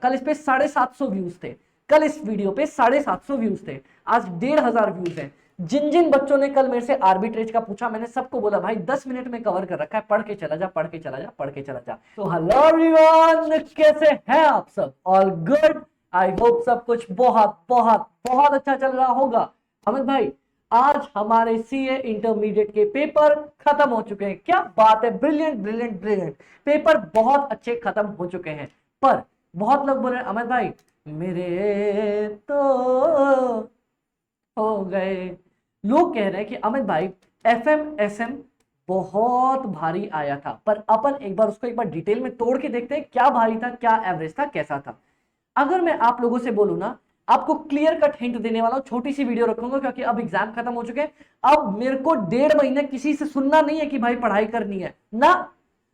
कल इस पे 750 व्यूज थे, कल इस वीडियो पे 750 व्यूज थे, आज 1500 व्यूज हैं। जिन जिन बच्चों ने कल मेरे से आर्बिट्रेज का पूछा, मैंने सबको बोला भाई 10 मिनट में कवर कर रखा है, पढ़ के चला जा, पढ़ के चला जा, पढ़ के चला जा। तो हेलो एवरीवन, कैसे हैं आप सब? All good? आई होप सब कुछ बहुत बहुत बहुत अच्छा चल रहा होगा। अमित भाई, आज हमारे सीए इंटरमीडिएट के पेपर खत्म हो चुके हैं। क्या बात है, ब्रिलियंट ब्रिलियंट ब्रिलियंट, पेपर बहुत अच्छे खत्म हो चुके हैं। पर बहुत लोग बोल रहे हैं अमित भाई मेरे तो हो गए। लोग कह रहे हैं कि अमित भाई एफएम एसएम बहुत भारी आया था, पर अपन एक बार उसको एक बार डिटेल में तोड़ के देखते हैं, क्या भारी था, क्या एवरेज था, कैसा था। अगर मैं आप लोगों से बोलूं ना, आपको क्लियर कट हिंट देने वाला हूं, छोटी सी वीडियो रखूंगा क्योंकि अब एग्जाम खत्म हो चुके हैं। अब मेरे को 1.5 महीने किसी से सुनना नहीं है कि भाई पढ़ाई करनी है ना,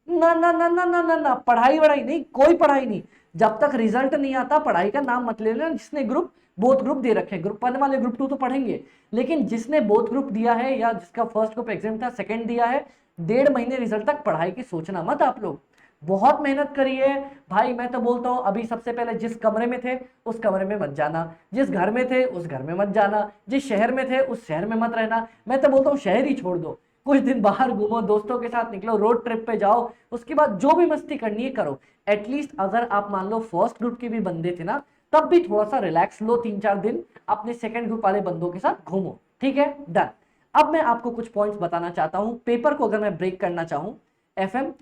ना ना ना ना ना ना ना, पढ़ाई वढ़ाई नहीं, कोई पढ़ाई नहीं। जब तक रिजल्ट नहीं आता पढ़ाई का नाम मत ले लेना। जिसने ग्रुप बोथ ग्रुप दे रखे हैं, ग्रुप 1 वाले ग्रुप 2 तो पढ़ेंगे, लेकिन जिसने बोथ ग्रुप दिया है या जिसका फर्स्ट ग्रुप एग्जाम था, सेकंड दिया है, 1.5 महीने रिजल्ट तक पढ़ाई की सोचना मत आप लोग। बहुत मेहनत करिए भाई। मैं तो बोलता हूं अभी सबसे पहले जिस कमरे में थे उस कमरे में मत जाना, जिस घर में थे उस घर में मत जाना, जिस शहर में थे उस शहर में मत रहना। मैं तो बोलता हूं शहर ही छोड़ दो, कुछ दिन बाहर घूमो, दोस्तों के साथ निकलो, रोड ट्रिप पे जाओ, उसके बाद जो भी मस्ती करनी है करो। एटलीस्ट अगर आप मान लो फर्स्ट ग्रुप के भी बंदे थे ना, तब भी थोड़ा सा रिलैक्स लो, 3-4 दिन अपने सेकंड ग्रुप वाले बंदों के साथ घूमो। ठीक है, डन। अब मैं आपको कुछ पॉइंट्स बताना चाहता हूं। पेपर को अगर मैं ब्रेक करना चाहूं, एफएम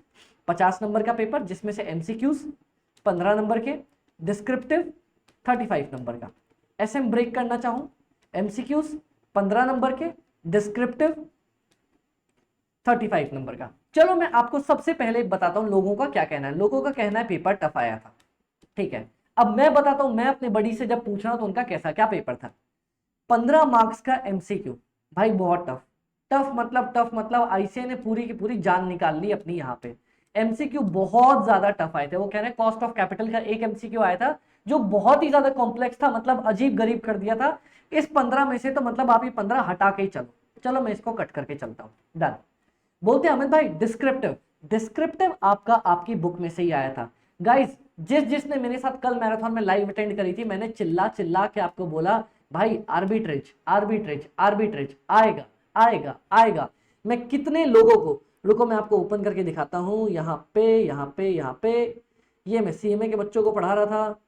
50 नंबर का पेपर, जिसमें से एमसीक्यूज 15 नंबर के, डिस्क्रिप्टिव 35 नंबर का। एसएम ब्रेक करना चाहूं, एमसीक्यूज 15 नंबर के, डिस्क्रिप्टिव 35 नंबर का। चलो मैं आपको सबसे पहले बताता हूं लोगों का क्या कहना है। लोगों का कहना है पेपर टफ आया था, ठीक है। अब मैं बताता हूं, मैं अपने बड़ी से जब पूछ रहा हूं तो उनका कैसा क्या पेपर था। 15 मार्क्स का एमसीक्यू, भाई बहुत टफ। टफ मतलब आईसीए ने पूरी की पूरी जान निकाल ली अपनी। यहाँ पे एमसीक्यू बहुत ज्यादा टफ आए थे। वो कह रहे हैं कॉस्ट ऑफ कैपिटल का एक एमसीक्यू आया था जो बहुत ही ज्यादा कॉम्प्लेक्स था, मतलब अजीब गरीब कर दिया था। इस 15 में से तो मतलब आप ये 15 हटा के ही चलो। चलो मैं इसको कट करके चलता हूं, डन। बोलते हैं अमित भाई डिस्क्रिप्टिव, डिस्क्रिप्टिव आपका आपकी बुक में से ही आया था। गाइस, जिसने मेरे साथ कल मैराथन में लाइव अटेंड करी थी, मैंने चिल्ला चिल्ला के आपको बोला भाई आर्बिट्रेज आर्बिट्रेज आर्बिट्रेज आएगा आएगा आएगा। मैं कितने लोगों को, रुको मैं आपको ओपन करके दिखाता हूं, यहाँ पे यहाँ पे यहाँ पे, ये मैं सीएमए के बच्चों को पढ़ा रहा था।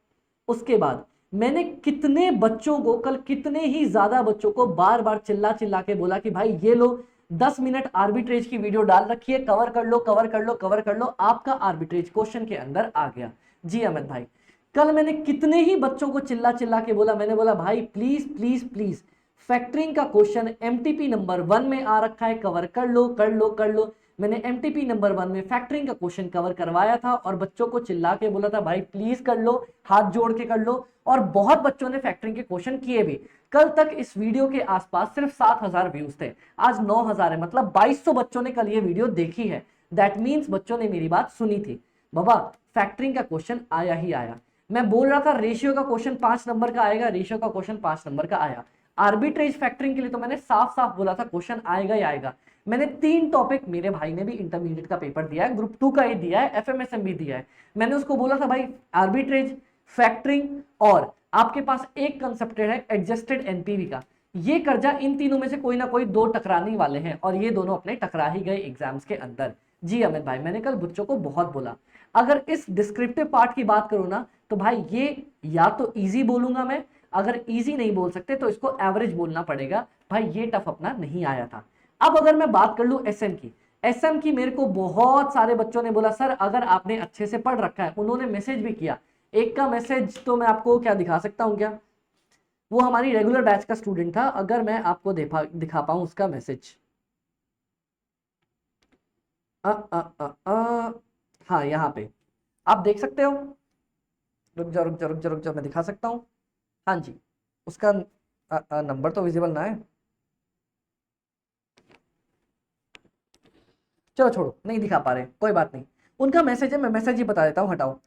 उसके बाद मैंने कितने बच्चों को कल, कितने ही ज्यादा बच्चों को बार बार चिल्ला चिल्ला के बोला कि भाई ये लो 10 मिनट आर्बिट्रेज की वीडियो डाल रखी है, कवर कर लो कवर कर लो कवर कर लो, आपका आर्बिट्रेज क्वेश्चन के अंदर आ गया। जी अमित भाई, कल मैंने कितने ही बच्चों को चिल्ला चिल्ला के बोला, मैंने बोला भाई प्लीज प्लीज प्लीज फैक्टरिंग का क्वेश्चन एमटीपी नंबर 1 में आ रखा है, कवर कर लो कर लो कर लो। मैंने एमटीपी नंबर 1 में फैक्टरिंग का क्वेश्चन कवर करवाया था और बच्चों को चिल्ला के बोला था भाई प्लीज कर लो, हाथ जोड़ के कर लो। और बहुत बच्चों ने फैक्टरिंग के क्वेश्चन किए भी। कल तक इस वीडियो के आसपास सिर्फ 7000 व्यूज थे, आज 9000 है, मतलब 2200 बच्चों ने कल ये वीडियो देखी है। दैट मीन्स बच्चों ने मेरी बात सुनी थी। बाबा फैक्टरिंग का क्वेश्चन आया ही आया। मैं बोल रहा था रेशियो का क्वेश्चन 5 नंबर का आएगा, रेशियो का क्वेश्चन 5 नंबर का आया। आर्बिट्रेज फैक्टरिंग के लिए तो मैंने साफ साफ बोला था क्वेश्चन आएगा ही आएगा। मैंने 3 टॉपिक, मेरे भाई ने भी इंटरमीडिएट का पेपर दिया है, ग्रुप 2 का ही दिया है, एफएमएसएम भी दिया है। मैंने उसको बोला था भाई आर्बिट्रेज, फैक्टरिंग और आपके पास एक कंसेप्टेड है एडजस्टेड एनपीवी का, ये कर जा। इन तीनों में से कोई ना कोई 2 टकराने वाले हैं और ये दोनों अपने टकरा ही गए एग्जाम्स के अंदर। जी अमित भाई, मैंने कल बच्चों को बहुत बोला। अगर इस डिस्क्रिप्टिव पार्ट की बात करूं ना, तो भाई ये या तो इजी बोलूंगा मैं, अगर इजी नहीं बोल सकते तो इसको एवरेज बोलना पड़ेगा। भाई ये टफ अपना नहीं आया था। अब अगर मैं बात कर लूं एसएम की, एसएम की मेरे को बहुत सारे बच्चों ने बोला सर अगर आपने अच्छे से पढ़ रखा है, उन्होंने मैसेज भी किया। एक का मैसेज तो मैं आपको क्या दिखा सकता हूं क्या, वो हमारी रेगुलर बैच का स्टूडेंट था, अगर मैं आपको दिखा पाऊं उसका मैसेज। हाँ यहाँ पे आप देख सकते हो, रुक जाओ रुक जाओ रुक जाओ रुक जाओ, मैं दिखा सकता हूँ। हाँ जी, उसका नंबर तो विजिबल ना है, चलो छोड़ो, नहीं दिखा पा रहे, कोई बात नहीं। उनका मैसेज है, मैं मैसेज ही बता देता हूँ, हटाओ।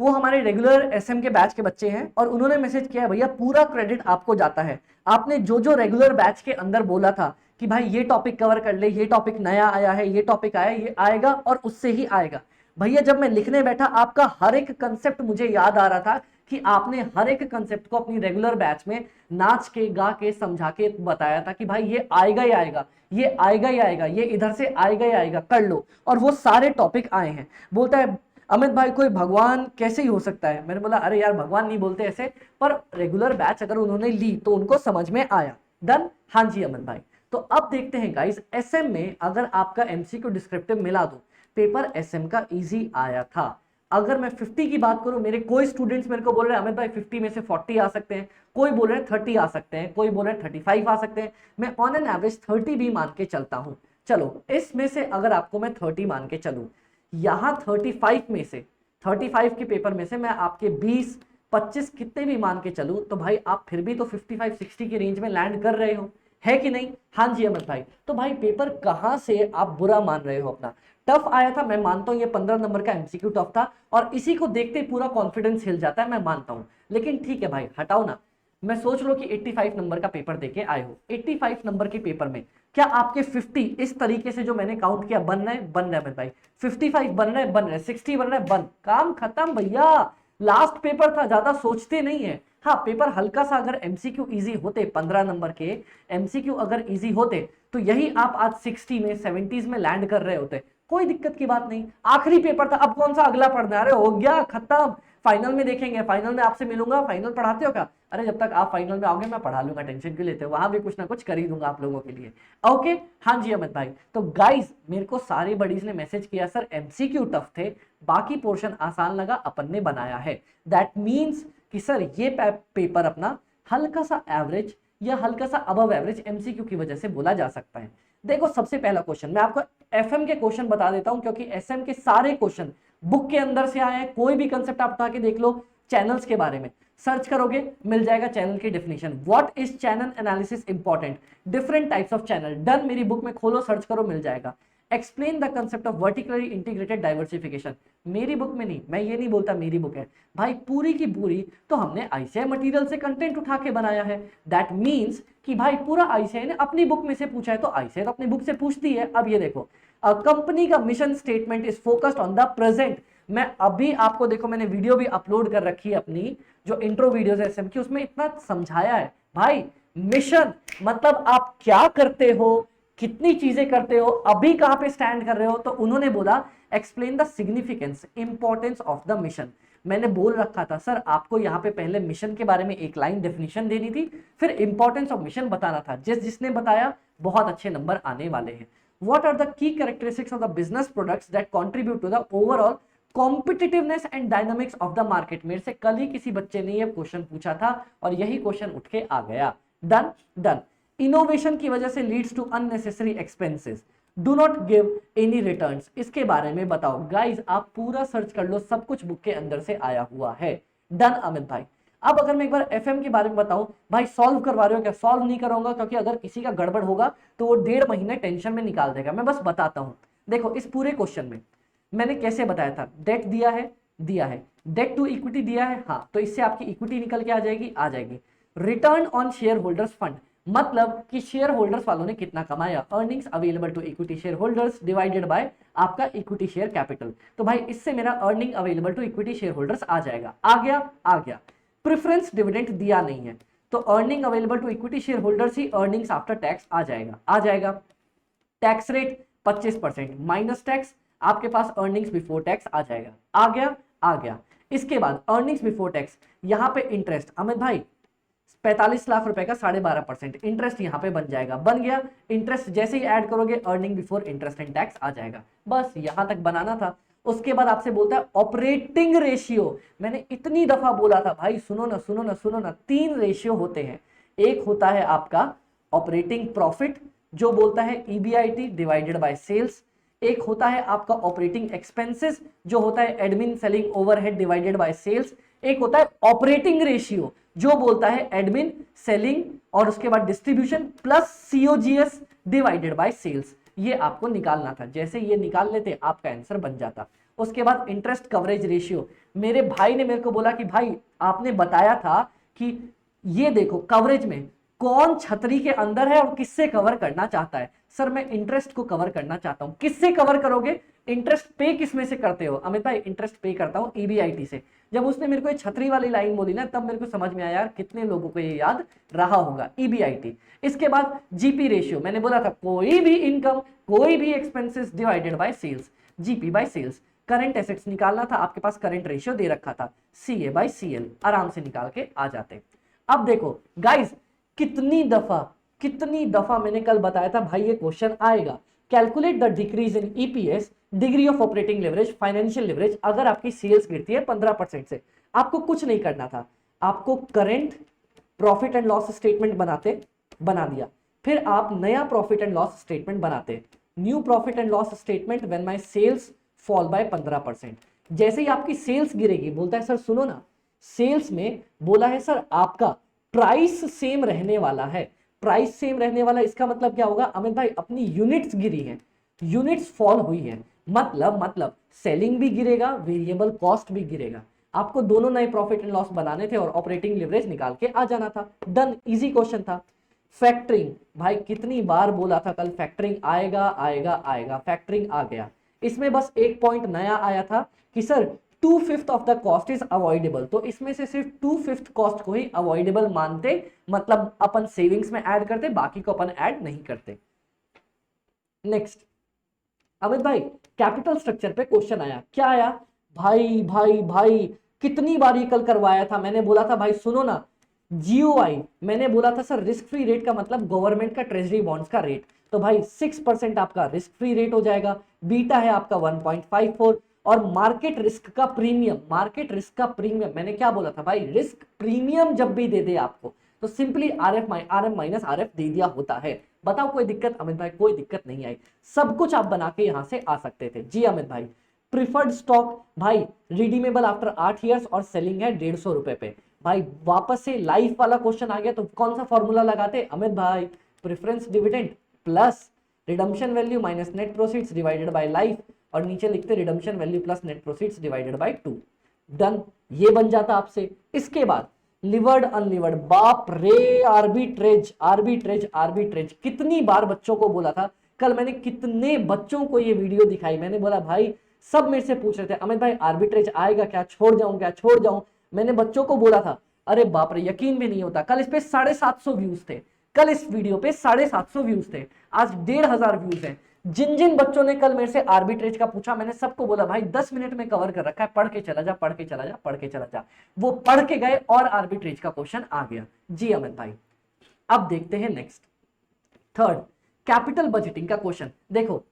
वो हमारे रेगुलर एसएम के बैच के बच्चे हैं और उन्होंने मैसेज किया है भैया पूरा क्रेडिट आपको जाता है। आपने जो जो रेगुलर बैच के अंदर बोला था कि भाई ये टॉपिक कवर कर ले, ये टॉपिक नया आया है, ये टॉपिक आया, ये आएगा और उससे ही आएगा। भैया जब मैं लिखने बैठा आपका हर एक कंसेप्ट मुझे याद आ रहा था कि आपने हर एक कंसेप्ट को अपनी रेगुलर बैच में नाच के गा के समझा के बताया था कि भाई ये आएगा ही आएगा, ये आएगा ही आएगा, ये इधर से आएगा ही आएगा, कर लो। और वो सारे टॉपिक आए हैं। बोलता है अमित भाई कोई भगवान कैसे ही हो सकता है। मैंने बोला अरे यार भगवान नहीं बोलते ऐसे, पर रेगुलर बैच अगर उन्होंने ली तो उनको समझ में आया। डन। हाँ जी अमित भाई। तो अब देखते हैं गाइस, एसएम में अगर आपका एमसीक्यू डिस्क्रिप्टिव मिला दो, पेपर एसएम का इजी आया था। अगर मैं 50 की बात करूं, मेरे कोई स्टूडेंट्स मेरे को बोल रहे हैं अमित भाई 50 में से 40 आ सकते हैं, कोई बोल रहे हैं 30 आ सकते हैं, कोई बोल रहे हैं 35 आ सकते हैं। मैं ऑन एन एवरेज 30 भी मान के चलता हूं। चलो इसमें से अगर आपको मैं 30 मान के चलूं, यहां 35 में से 35 के पेपर में से मैं आपके 20 25 कितने भी मान के चलूं, तो भाई आप फिर भी तो 55-60 की रेंज में लैंड कर रहे हो, है कि नहीं। हाँ जी अमित भाई। तो भाई पेपर कहां से आप बुरा मान रहे हो अपना। टफ आया था, मैं मानता हूं ये 15 नंबर का एमसीक्यू टफ था, और इसी को देखते पूरा कॉन्फिडेंस हिल जाता है, मैं मानता हूं। लेकिन ठीक है भाई हटाओ ना, मैं सोच लो कि 85 नंबर का पेपर देके आए हो, 85 नंबर के पेपर में क्या आपके 50 इस तरीके से जो मैंने काउंट किया बन रहा है भाई। 55 बन रहा है 60 बन रहा है, बन, काम खत्म भैया। लास्ट पेपर था, ज्यादा सोचते नहीं है। हाँ पेपर हल्का सा अगर एमसीक्यू इजी होते, 15 नंबर के एमसीक्यू अगर इजी होते, तो यही आप आज 60 में 70s में लैंड कर रहे होते, कोई दिक्कत की बात नहीं। आखिरी पेपर था, अब कौन सा अगला पढ़ना है, अरे हो गया खत्म, फाइनल में देखेंगे, फाइनल में आपसे मिलूंगा। फाइनल पढ़ाते हो क्या। अरे जब तक आप फाइनल में आओगे मैं पढ़ा लूंगा, टेंशन क्यों लेते हो, वहां भी कुछ ना कुछ कर ही दूंगा आप लोगों के लिए। ओके। हाँ जी अमित भाई। तो गाइस मेरे को सारे बडीज ने मैसेज किया सर एमसीक्यू टफ थे, बाकी पोर्शन आसान लगा, अपन ने बनाया है। दैट मीन्स कि सर ये पेपर अपना हल्का सा एवरेज या हल्का सा अबव एवरेज एमसीक्यू की वजह से बोला जा सकता है। देखो सबसे पहला क्वेश्चन मैं आपको एफएम के क्वेश्चन बता देता हूं, क्योंकि एसएम के सारे क्वेश्चन बुक के अंदर से आए हैं। कोई भी कंसेप्ट आप उठा के देख लो, चैनल्स के बारे में सर्च करोगे मिल जाएगा चैनल की definition. What is channel analysis important, different types of channel, done, मेरी बुक में खोलो सर्च करो मिल जाएगा। Explain the concept of vertically integrated diversification, मेरी बुक में नहीं, मैं ये नहीं बोलता मेरी बुक है भाई, पूरी की पूरी तो हमने आईसीआई मटेरियल से कंटेंट उठा के बनाया है। दैट मींस कि भाई पूरा आईसीआई ने अपनी बुक में से पूछा है, तो आईसीआई तो अपनी बुक से पूछती है। अब ये देखो, कंपनी का mission statement is focused on the present. मैं अभी आपको देखो, मैंने वीडियो भी अपलोड कर रखी है अपनी, जो इंट्रो वीडियोस है एसएम की, उसमें इतना समझाया है भाई। मिशन मतलब आप क्या करते हो, कितनी चीजें करते हो, अभी कहां पे स्टैंड कर रहे हो। तो उन्होंने बोला explain the significance importance of the mission. मैंने बोल रखा था सर आपको यहाँ पे पहले मिशन के बारे में एक लाइन डेफिनेशन देनी थी, फिर इंपॉर्टेंस ऑफ मिशन बताना था। जिसने बताया बहुत अच्छे नंबर आने वाले हैं। What are the key characteristics of the business products that contribute to the overall competitiveness and dynamics of the market. मेरे से कल ही किसी बच्चे ने यह क्वेश्चन पूछा था और यही क्वेश्चन उठ के आ गया। Done done. इनोवेशन की वजह से leads to unnecessary expenses, do not give any returns, इसके बारे में बताओ। गाइज आप पूरा सर्च कर लो, सब कुछ बुक के अंदर से आया हुआ है। डन अमित भाई। अब अगर मैं एक बार एफएम के बारे में बताऊं, भाई सॉल्व करवा रहे हो क्या, सॉल्व नहीं करूंगा, क्योंकि अगर किसी का गड़बड़ होगा तो वो 1.5 महीने टेंशन में निकाल देगा। मैं बस बताता हूं, देखो इस पूरे क्वेश्चन में मैंने कैसे बताया था। डेट दिया है, डेट टू इक्विटी दिया है, हाँ, तो इससे आपकी इक्विटी निकल के आ जाएगी। Return on share holders fund, मतलब कि शेयर होल्डर्स वालों ने कितना कमाया, earnings available to equity share holders divided by आपका इक्विटी शेयर कैपिटल। तो भाई इससे मेरा earning available to equity share holders आ जाएगा। आ गया। प्रेफरेंस डिविडेंड दिया नहीं है, तो earning available to equity share holders ही अर्निंग्स आफ्टर टैक्स आ जाएगा। टैक्स रेट 25% माइनस टैक्स, आपके पास अर्निंग्स बिफोर टैक्स आ जाएगा। आ गया। इसके बाद अर्निंग्स बिफोर टैक्स, यहां पे इंटरेस्ट, अमित भाई 45 लाख रुपए का 12.5% इंटरेस्ट यहां पे बन जाएगा। बन गया। इंटरेस्ट जैसे ही ऐड करोगे earning before interest and tax आ जाएगा। बस यहां तक बनाना था। उसके बाद आपसे बोलता है ऑपरेटिंग रेशियो। मैंने इतनी दफा बोला था भाई, सुनो ना, 3 रेशियो होते हैं। एक होता है आपका ऑपरेटिंग प्रॉफिट, जो बोलता है ईबीआईटी डिवाइडेड बाय सेल्स। एक होता है आपका ऑपरेटिंग एक्सपेंसेस, जो होता है admin selling overhead divided by sales. एक होता है ऑपरेटिंग रेशियो, जो बोलता है एडमिन सेलिंग और उसके बाद distribution plus COGS divided by sales. ये आपको निकालना था, जैसे ये निकाल लेते आपका आंसर बन जाता। उसके बाद इंटरेस्ट कवरेज रेशियो, मेरे भाई ने मेरे को बोला कि भाई आपने बताया था कि ये देखो कवरेज में कौन छतरी के अंदर है और किससे कवर करना चाहता है। सर मैं इंटरेस्ट को कवर करना चाहता हूं। किससे कवर करोगे, इंटरेस्ट पे किस में से करते हो। अमित भाई इंटरेस्ट पे करता हूं ईबीआईटी से। जब उसने मेरे को ये छतरी वाली लाइन बोली ना, तब मेरे को समझ में आया यार कितने लोगों को ये याद रहा होगा, EBIT। इसके बाद GP रेशियो, मैंने बोला था कोई भी इनकम, कोई भी expenses divided by sales, GP by sales. Current assets निकालना था, आपके पास करंट रेशियो दे रखा था, CA बाय CL, आराम से निकाल के आ जाते। अब देखो गाइस, कितनी दफा मैंने कल बताया था भाई ये क्वेश्चन आएगा। Calculate the decrease in EPS, degree of operating leverage, financial leverage, अगर आपकी सेल्स गिरती है 15% से। आपको कुछ नहीं करना था, आपको current profit and loss statement बना दिया, फिर आप नया प्रॉफिट एंड लॉस स्टेटमेंट बनाते, new profit and loss statement when my sales fall by 15%। जैसे ही आपकी सेल्स गिरेगी, बोलता है सर सुनो ना, सेल्स में बोला है सर आपका प्राइस सेम रहने वाला है, प्राइस सेम रहने वाला, इसका मतलब क्या होगा अमित भाई, अपनी यूनिट्स गिरी है, यूनिट्स फॉल हुई है, मतलब सेलिंग भी गिरेगा, वेरिएबल कॉस्ट भी गिरेगा। आपको दोनों नए प्रॉफिट एंड लॉस बनाने थे और ऑपरेटिंग लिवरेज निकाल के आ जाना था, डन, इजी क्वेश्चन था। फैक्टरिंग, भाई कितनी बार बोला था कल फैक्टरिंग आएगा आएगा आएगा, फैक्टरिंग आ गया। इसमें बस एक पॉइंट नया आया था कि sir 2/5 of the cost is avoidable, तो इसमें से सिर्फ 2/5 कॉस्ट को ही अवॉइडेबल मानते, मतलब अपन सेविंग्स में ऐड करते, बाकी को अपन ऐड नहीं करते। नेक्स्ट अमित भाई, कैपिटल स्ट्रक्चर पे क्वेश्चन आया, क्या आया भाई भाई भाई, कितनी बार ये कल करवाया था, मैंने बोला था भाई सुनो ना, GOI, मैंने बोला था सर रिस्क फ्री रेट का मतलब गवर्नमेंट का ट्रेजरी बॉन्ड्स का रेट, तो भाई 6% आपका रिस्क फ्री रेट हो जाएगा, बीटा है आपका 1.54, और मार्केट रिस्क का प्रीमियम, मैंने क्या बोला था भाई, रिस्क प्रीमियम जब भी दे दे आपको तो सिंपली RM माइनस RF दे दिया होता है। बताओ कोई दिक्कत अमित भाई? कोई दिक्कत नहीं आई, सब कुछ आप बना के यहां से आ सकते थे। जी अमित भाई, प्रिफर्ड स्टॉक भाई रिडीमेबल आफ्टर 8 ईयर्स और सेलिंग है 150 रुपए पे, भाई वापस से लाइफ वाला क्वेश्चन आ गया, तो कौन सा फॉर्मूला लगाते अमित भाई, preference dividend plus redemption value minus net proceeds divided by life, और नीचे लिखते redemption value plus net proceeds divided by 2, done, ये बन जाता आपसे। इसके बाद लिवर्ड अनलिवर्ड, बाप रे, आर्बिट्रेज, कितनी बार बच्चों को बोला था कल, मैंने कितने बच्चों को ये वीडियो दिखाई, मैंने बोला भाई, सब मेरे से पूछ रहे थे अमित भाई आर्बिट्रेज आएगा क्या, छोड़ जाऊं, मैंने बच्चों को बोला था, अरे बाप रे यकीन भी नहीं होता, कल इस पे 750 व्यूज थे, कल इस वीडियो पे 750 व्यूज थे, आज 1500 व्यूज हैं। जिन जिन बच्चों ने कल मेरे से आर्बिट्रेज का पूछा, मैंने सबको बोला भाई 10 मिनट में कवर कर रखा है, पढ़ के चला जा। वो पढ़ के गए और आर्बिट्रेज का क्वेश्चन आ गया। जी अमित भाई, अब देखते हैं नेक्स्ट, थर्ड, कैपिटल बजटिंग का क्वेश्चन। देखो,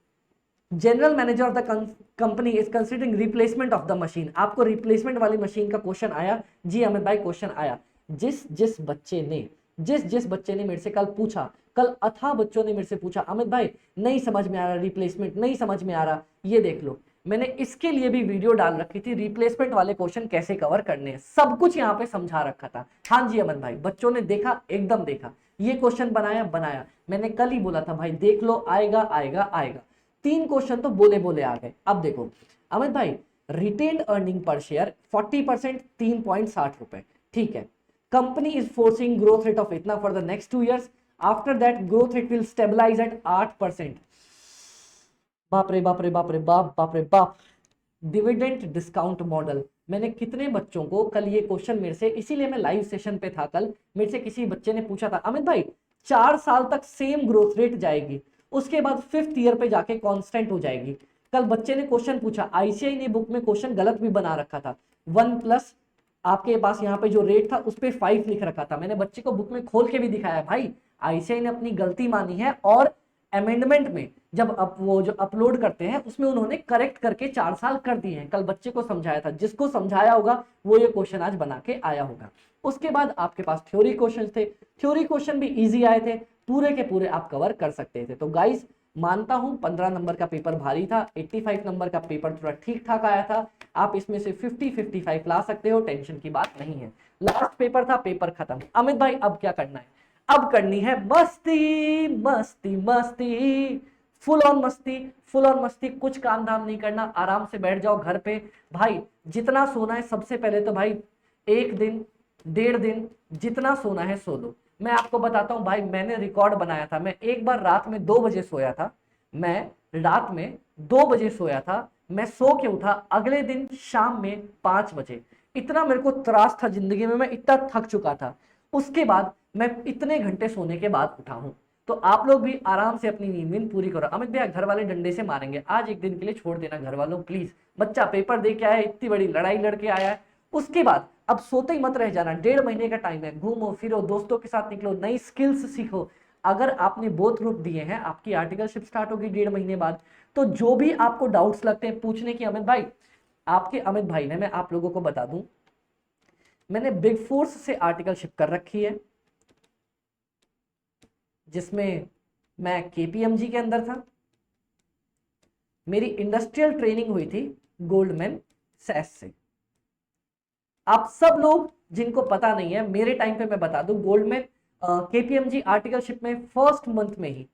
general manager of the company is considering replacement of the machine, आपको रिप्लेसमेंट वाली मशीन का क्वेश्चन आया। जी अमित भाई, क्वेश्चन आया, जिस जिस बच्चे ने मेरे से कल पूछा, कल अथाह बच्चों ने मेरे से पूछा अमित भाई नहीं समझ में आ रहा, रिप्लेसमेंट नहीं समझ में आ रहा, ये देख लो, मैंने इसके लिए भी वीडियो डाल रखी थी, रिप्लेसमेंट वाले क्वेश्चन कैसे कवर करने हैं, सब कुछ यहाँ पे समझा रखा था। हाँ जी अमित भाई, बच्चों ने देखा, एकदम देखा, ये क्वेश्चन बनाया, मैंने कल ही बोला था भाई देख लो, आएगा। 3 क्वेश्चन तो बोले आ गए। अब देखो अमित भाई, रिटेन्ड अर्निंग पर शेयर 40%, 3.60 रुपए, ठीक है, company is forcing growth rate of इतना for the next 2 years, after that growth rate will stabilize at 8%। बाप रे बाप, डिविडेंड डिस्काउंट मॉडल, मैंने कितने बच्चों को कल ये क्वेश्चन मेरे से, इसीलिए मैं लाइव सेशन पे था कल, मेरे से किसी बच्चे ने पूछा था अमित भाई 4 साल तक सेम ग्रोथ रेट जाएगी, उसके बाद 5th ईयर पे जाके कांस्टेंट हो जाएगी। कल बच्चे ने क्वेश्चन पूछा, आईसीआई ने बुक में क्वेश्चन गलत भी बना रखा था, 1+ आपके पास यहाँ पे जो रेट था उस पे 5 लिख रखा था, मैंने बच्चे को बुक में खोल के भी दिखाया, भाई आईसीआई ने अपनी गलती मानी है, और अमेंडमेंट में जब वो जो अपलोड करते हैं उसमें उन्होंने करेक्ट करके 4 साल कर दिए हैं। कल बच्चे को समझाया था, जिसको समझाया होगा वो ये क्वेश्चन आज बना के आया होगा। उसके बाद आपके पास थ्योरी क्वेश्चन थे, थ्योरी क्वेश्चन भी इजी आए थे, पूरे के पूरे आप कवर कर सकते थे। तो गाइस मानता हूं 15 नंबर का पेपर भारी था, 85 नंबर का पेपर थोड़ा ठीक ठाक आया था, आप इसमें से 50-55 ला सकते हो, टेंशन की बात नहीं है। लास्ट पेपर था, पेपर खत्म। अमित भाई अब क्या करना है? अब करनी है मस्ती मस्ती मस्ती, फुल ऑन मस्ती, कुछ काम धाम नहीं करना, आराम से बैठ जाओ घर पे। भाई जितना सोना है, सबसे पहले तो भाई 1 दिन 1.5 दिन जितना सोना है सो लो। मैं आपको बताता हूं भाई, मैंने रिकॉर्ड बनाया था, मैं एक बार रात में 2 बजे सोया था, मैं सो के उठा अगले दिन शाम में 5 बजे। इतना मेरे को त्रास था जिंदगी में, मैं इतना थक चुका था। उसके बाद मैं इतने घंटे सोने के बाद उठा हूं। तो आप लोग भी आराम से अपनी नींद पूरी करो। अमित भैया घर वाले डंडे से मारेंगे, आज एक दिन के लिए छोड़ देना घर वालों प्लीज। बच्चा पेपर दे के आया है, इतनी बड़ी लड़ाई लड़के आया है। उसके बाद अब सोते ही मत रह जाना, 1.5 महीने का टाइम है, घूमो फिरो, दोस्तों के साथ निकलो, नई स्किल्स सीखो। अगर आपने बोथ ग्रुप दिए हैं, आपकी आर्टिकलशिप स्टार्ट होगी 1.5 महीने बाद। तो जो भी आपको डाउट्स लगते हैं पूछने की, अमित भाई, आपके अमित भाई ने, मैं आप लोगों को बता दूं, मैंने बिग फोर्स से आर्टिकलशिप कर रखी है, जिसमें मैं केपीएमजी के अंदर था। मेरी इंडस्ट्रियल ट्रेनिंग हुई थी गोल्डमैन सैस से। आप सब लोग जिनको पता नहीं है, मेरे टाइम पे मैं बता दूं, गोल्डमैन केपीएमजी आर्टिकलशिप में फर्स्ट मंथ में ही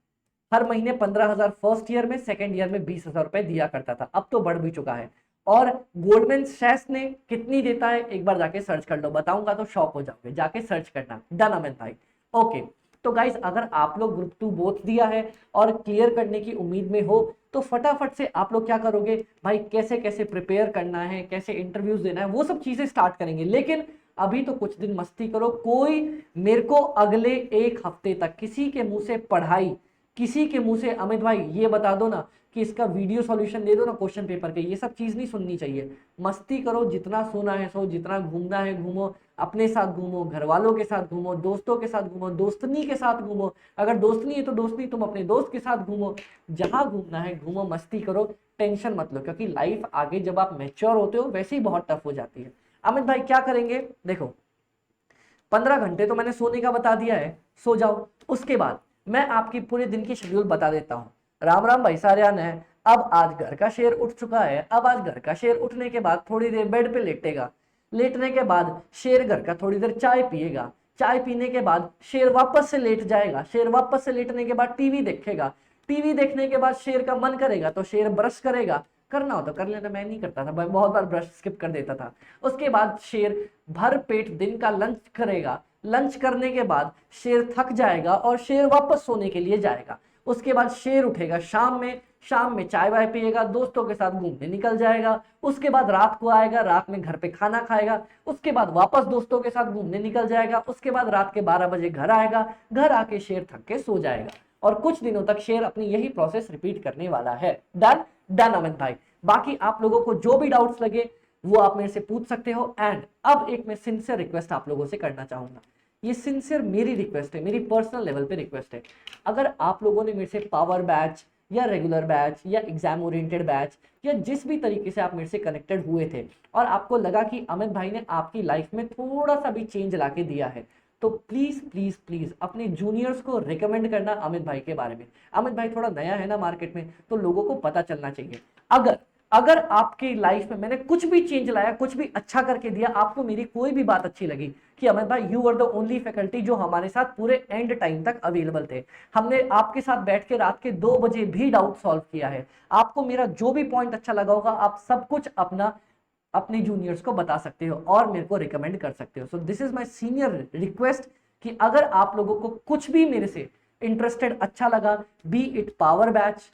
हर महीने 15,000 फर्स्ट ईयर में, सेकेंड ईयर में 20,000 रुपए दिया करता था। अब तो बढ़ भी चुका है। और गोल्डमैन सैस ने कितनी देता है एक बार जाके सर्च कर लो, बताऊंगा तो शॉक हो जाओगे, जाके सर्च करना। डन अमित भाई? ओके। तो गाइज अगर आप लोग ग्रुप 2 बोथ दिया है और क्लियर करने की उम्मीद में हो, तो फटाफट से आप लोग क्या करोगे भाई, कैसे कैसे प्रिपेयर करना है, कैसे इंटरव्यूज देना है, वो सब चीजें स्टार्ट करेंगे। लेकिन अभी तो कुछ दिन मस्ती करो। कोई मेरे को अगले 1 हफ्ते तक किसी के मुंह से पढ़ाई, किसी के मुंह से अमित भाई ये बता दो ना कि इसका वीडियो सॉल्यूशन दे दो ना क्वेश्चन पेपर के, ये सब चीज नहीं सुननी चाहिए। मस्ती करो, जितना सोना है सो, जितना घूमना है घूमो, अपने साथ घूमो, घर वालों के साथ घूमो, दोस्तों के साथ घूमो, दोस्तनी के साथ घूमो, अगर दोस्तनी है तो दोस्तनी, तुम अपने दोस्त के साथ घूमो, जहां घूमना है घूमो, मस्ती करो, टेंशन मत लो, क्योंकि लाइफ आगे जब आप मैच्योर होते हो वैसे ही बहुत टफ हो जाती है। अमित भाई क्या करेंगे, देखो 15 घंटे तो मैंने सोने का बता दिया है, सो जाओ। उसके बाद मैं आपकी पूरे दिन की शेड्यूल बता देता हूँ। राम राम भाई सारियान है। अब आज घर का शेर उठ चुका है। अब आज घर का शेर उठने के बाद थोड़ी देर बेड पे लेटेगा। लेटने के बाद शेर घर का थोड़ी देर चाय पिएगा। चाय पीने के बाद शेर वापस से लेट जाएगा। शेर वापस से लेटने के बाद टीवी देखेगा। टीवी देखने के बाद शेर का मन करेगा तो शेर ब्रश करेगा। करना हो तो कर लेना, मैं नहीं करता था, मैं बहुत बार ब्रश स्किप कर देता था। उसके बाद शेर भर पेट दिन का लंच करेगा। लंच करने के बाद शेर थक जाएगा और शेर वापस सोने के लिए जाएगा। उसके बाद शेर उठेगा शाम में, शाम में चाय वाय पिएगा, दोस्तों के साथ घूमने निकल जाएगा। उसके बाद रात को आएगा, रात में घर पे खाना खाएगा। उसके बाद वापस दोस्तों के साथ घूमने निकल जाएगा। उसके बाद रात के 12 बजे घर आएगा। घर आके शेर थक के सो जाएगा। और कुछ दिनों तक शेर अपनी यही प्रोसेस रिपीट करने वाला है। डन? डन अमित भाई। बाकी आप लोगों को जो भी डाउट्स लगे वो आप मेरे से पूछ सकते हो। एंड अब एक मैं सिंसियर रिक्वेस्ट आप लोगों से करना चाहूंगा। ये सिंसियर मेरी रिक्वेस्ट है, मेरी पर्सनल लेवल पे रिक्वेस्ट है। अगर आप लोगों ने मेरे से पावर बैच या रेगुलर बैच या एग्जाम ओरिएंटेड बैच या जिस भी तरीके से आप मेरे से कनेक्टेड हुए थे और आपको लगा कि अमित भाई ने आपकी लाइफ में थोड़ा सा भी चेंज लाके दिया है, तो प्लीज प्लीज प्लीज अपने जूनियर्स को रिकमेंड करना अमित भाई के बारे में। अमित भाई थोड़ा नया है ना मार्केट में, तो लोगों को पता चलना चाहिए। अगर अगर आपकी लाइफ में मैंने कुछ भी चेंज लाया, कुछ भी अच्छा करके दिया, आपको मेरी कोई भी बात अच्छी लगी कि अमित भाई you are the only faculty जो हमारे साथ पूरे एंड टाइम तक अवेलेबल थे, हमने आपके साथ बैठ के रात के 2 बजे भी डाउट सॉल्व किया है, आपको मेरा जो भी पॉइंट अच्छा लगा होगा, आप सब कुछ अपना अपने जूनियर्स को बता सकते हो और मेरे को रिकमेंड कर सकते हो। So this is my senior request कि अगर आप लोगों को कुछ भी मेरे से इंटरेस्टेड अच्छा लगा, B it power batch,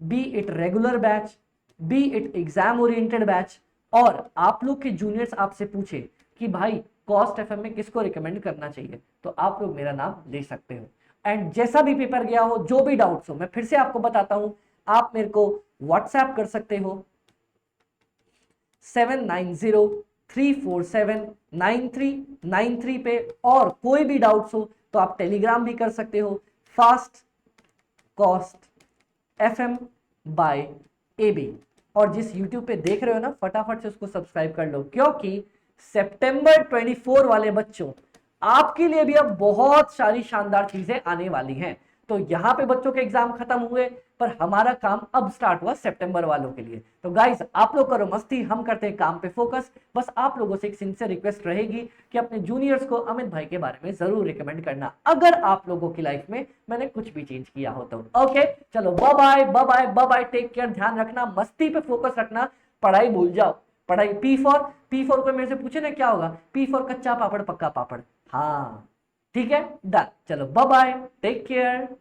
B it regular batch, B it exam oriented batch, और आप लोग के जूनियर्स आपसे पूछे कि भाई कॉस्ट एफएम में किसको रिकमेंड करना चाहिए, तो आप लोग मेरा नाम ले सकते हो। एंड जैसा भी पेपर गया हो, जो भी डाउट्स हो, मैं फिर से आपको बताता हूं, आप मेरे को व्हाट्सएप कर सकते हो 7903479393 पे, और कोई भी डाउट्स हो तो आप टेलीग्राम भी कर सकते हो, fast cost FM by AB. और जिस यूट्यूब पे देख रहे हो ना, फटाफट से उसको सब्सक्राइब कर लो, क्योंकि सितंबर 24 वाले बच्चों, आपके लिए भी अब बहुत सारी शानदार चीजें आने वाली हैं। तो यहाँ पे बच्चों के एग्जाम खत्म हुए, पर हमारा काम अब स्टार्ट हुआ सितंबर वालों के लिए। तो गाइस आप लोग करो मस्ती, हम करते हैं काम पे फोकस। बस आप लोगों से एक सिंसियर रिक्वेस्ट रहेगी कि अपने जूनियर्स को अमित भाई के बारे में जरूर रिकमेंड करना, अगर आप लोगों की लाइफ में मैंने कुछ भी चेंज किया हो तो। ओके चलो, bye bye bye bye bye bye, take care, ध्यान रखना, मस्ती पे फोकस रखना, पढ़ाई भूल जाओ। पढ़ाई पी फॉर को मेरे से पूछे ना क्या होगा, पी फॉर कच्चा पापड़ पक्का पापड़। हाँ ठीक है, डन। चलो बाय बाय, टेक केयर।